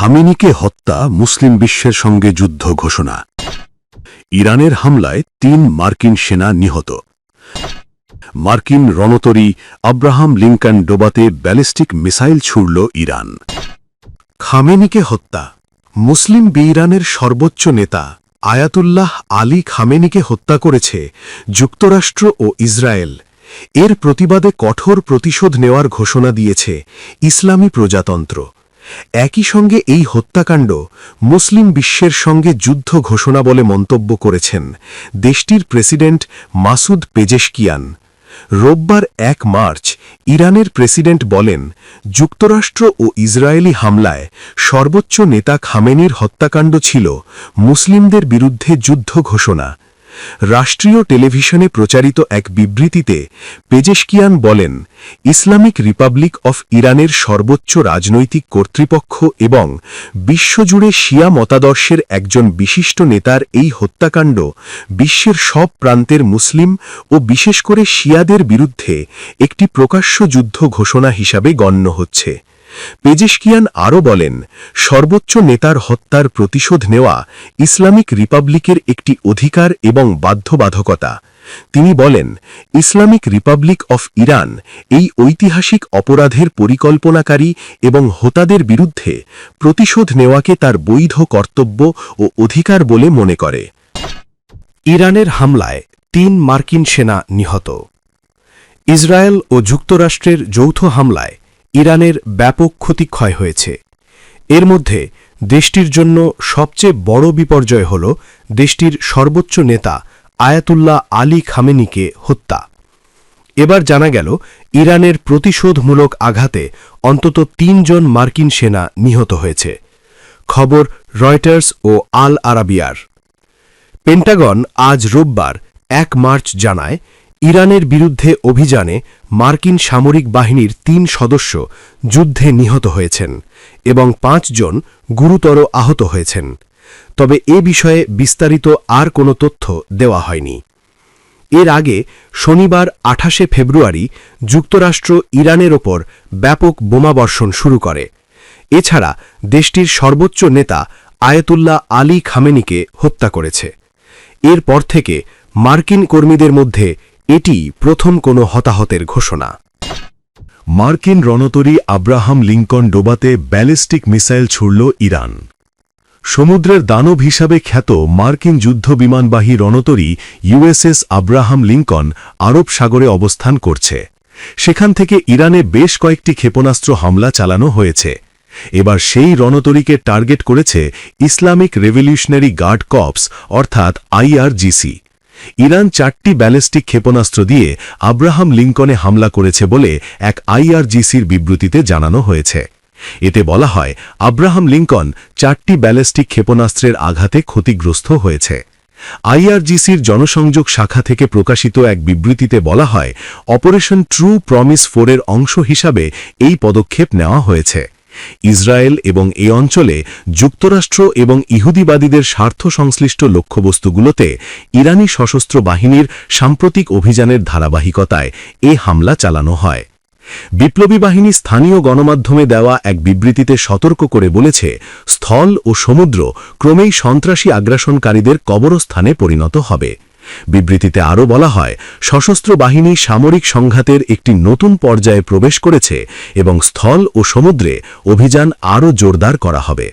খামেনিকে হত্যা মুসলিম বিশ্বের সঙ্গে যুদ্ধ ঘোষণা। ইরানের হামলায় ৩ মার্কিন সেনা নিহত। মার্কিন রণতরী আব্রাহাম লিঙ্কন ডোবাতে ব্যালিস্টিক মিসাইল ছুড়ল ইরান। খামেনিকে হত্যা। মুসলিম ইরানের সর্বোচ্চ নেতা আয়াতুল্লাহ আলী খামেনিকে হত্যা করেছে যুক্তরাষ্ট্র ও ইসরায়েল। এর প্রতিবাদে কঠোর প্রতিশোধ নেওয়ার ঘোষণা দিয়েছে ইসলামী প্রজাতন্ত্র। একই সঙ্গে এই হত্যাকাণ্ড মুসলিম বিশ্বের সঙ্গে যুদ্ধ ঘোষণা বলে মন্তব্য করেছেন দেশটির প্রেসিডেন্ট মাসুদ পেজেশকিয়ান। রোববার ১ মার্চ ইরানের প্রেসিডেন্ট বলেন, যুক্তরাষ্ট্র ও ইসরায়েলি হামলায় সর্বোচ্চ নেতা খামেনির হত্যাকাণ্ড ছিল মুসলিমদের বিরুদ্ধে যুদ্ধ ঘোষণা। রাষ্ট্রীয় টেলিভিশনে প্রচারিত এক বিবৃতিতে পেজেশকিয়ান বলেন, ইসলামিক রিপাবলিক অফ ইরানের সর্বোচ্চ রাজনৈতিক কর্তৃপক্ষ এবং বিশ্বজুড়ে শিয়া মতাদর্শের একজন বিশিষ্ট নেতার এই হত্যাকাণ্ড বিশ্বের সব প্রান্তের মুসলিম ও বিশেষ করে শিয়াদের বিরুদ্ধে একটি প্রকাশ্য যুদ্ধ ঘোষণা হিসাবে গণ্য হচ্ছে। পেজেশকিয়ান আরও বলেন, সর্বোচ্চ নেতার হত্যার প্রতিশোধ নেওয়া ইসলামিক রিপাবলিকের একটি অধিকার এবং বাধ্যবাধকতা। তিনি বলেন, ইসলামিক রিপাবলিক অফ ইরান এই ঐতিহাসিক অপরাধের পরিকল্পনাকারী এবং হোতাদের বিরুদ্ধে প্রতিশোধ নেওয়াকে তার বৈধ কর্তব্য ও অধিকার বলে মনে করে। ইরানের হামলায় ৩ মার্কিন সেনা নিহত। ইসরায়েল ও যুক্তরাষ্ট্রের যৌথ হামলায় ইরানের ব্যাপক ক্ষতিক্ষয় হয়েছে। এর মধ্যে দেশটির জন্য সবচেয়ে বড় বিপর্যয় হল দেশটির সর্বোচ্চ নেতা আয়াতুল্লাহ আলী খামেনিকে হত্যা। এবার জানা গেল, ইরানের প্রতিশোধমূলক আঘাতে অন্তত ৩ জন মার্কিন সেনা নিহত হয়েছে। খবর রয়টার্স ও আল আরাবিয়ার। পেন্টাগন আজ রোববার ১ মার্চ জানায়, ইরানের বিরুদ্ধে অভিযানে মার্কিন সামরিক বাহিনীর ৩ সদস্য যুদ্ধে নিহত হয়েছেন এবং ৫ জন গুরুতর আহত হয়েছেন। তবে এ বিষয়ে বিস্তারিত আর কোনো তথ্য দেওয়া হয়নি। এর আগে শনিবার ২৮শে ফেব্রুয়ারি যুক্তরাষ্ট্র ইরানের ওপর ব্যাপক বোমাবর্ষণ শুরু করে। এছাড়া দেশটির সর্বোচ্চ নেতা আয়াতুল্লাহ আলী খামেনিকে হত্যা করেছে। এরপর থেকে মার্কিন কর্মীদের মধ্যে এটি প্রথম কোনো হতাহতের ঘোষণা। মার্কিন রণতরী আব্রাহাম লিঙ্কন ডোবাতে ব্যালিস্টিক মিসাইল ছুড়ল ইরান। সমুদ্রের দানব হিসাবে খ্যাত মার্কিন যুদ্ধবিমানবাহী রণতরী ইউএসএস আব্রাহাম লিঙ্কন আরব সাগরে অবস্থান করছে। সেখান থেকে ইরানে বেশ কয়েকটি ক্ষেপণাস্ত্র হামলা চালানো হয়েছে। এবার সেই রণতরীকে টার্গেট করেছে ইসলামিক রেভলিউশনারি গার্ড কর্পস অর্থাৎ আইআরজিসি। ইরান ৪টি ব্যালিস্টিক ক্ষেপণাস্ত্র দিয়ে আব্রাহাম লিঙ্কনে হামলা করেছে বলে এক আইআরজিসির বিবৃতিতে জানানো হয়েছে। এতে বলা হয়, আব্রাহাম লিঙ্কন ৪টি ব্যালিস্টিক ক্ষেপণাস্ত্রের আঘাতে ক্ষতিগ্রস্ত হয়েছে। আইআরজিসির জনসংযোগ শাখা থেকে প্রকাশিত এক বিবৃতিতে বলা হয়, অপারেশন ট্রু প্রমিস 4-এর অংশ হিসাবে এই পদক্ষেপ নেওয়া হয়েছে। ইসরায়েল এবং এই অঞ্চলে যুক্তরাষ্ট্র এবং ইহুদিবাদীদের স্বার্থ সংশ্লিষ্ট লক্ষ্যবস্তুগুলোতে ইরানি সশস্ত্র বাহিনীর সাম্প্রতিক অভিযানের ধারাবাহিকতায় এ হামলা চালানো হয়। বিপ্লবী বাহিনী স্থানীয় গণমাধ্যমে দেওয়া এক বিবৃতিতে সতর্ক করে বলেছে, স্থল ও সমুদ্র ক্রমেই সন্ত্রাসী আগ্রাসনকারীদের কবরস্থানে পরিণত হবে। বিবৃতিতে আরও বলা হয়, সশস্ত্র বাহিনী সামরিক সংঘাতের একটি নতুন পর্যায়ে প্রবেশ করেছে এবং স্থল ও সমুদ্রে অভিযান আরও জোরদার করা হবে।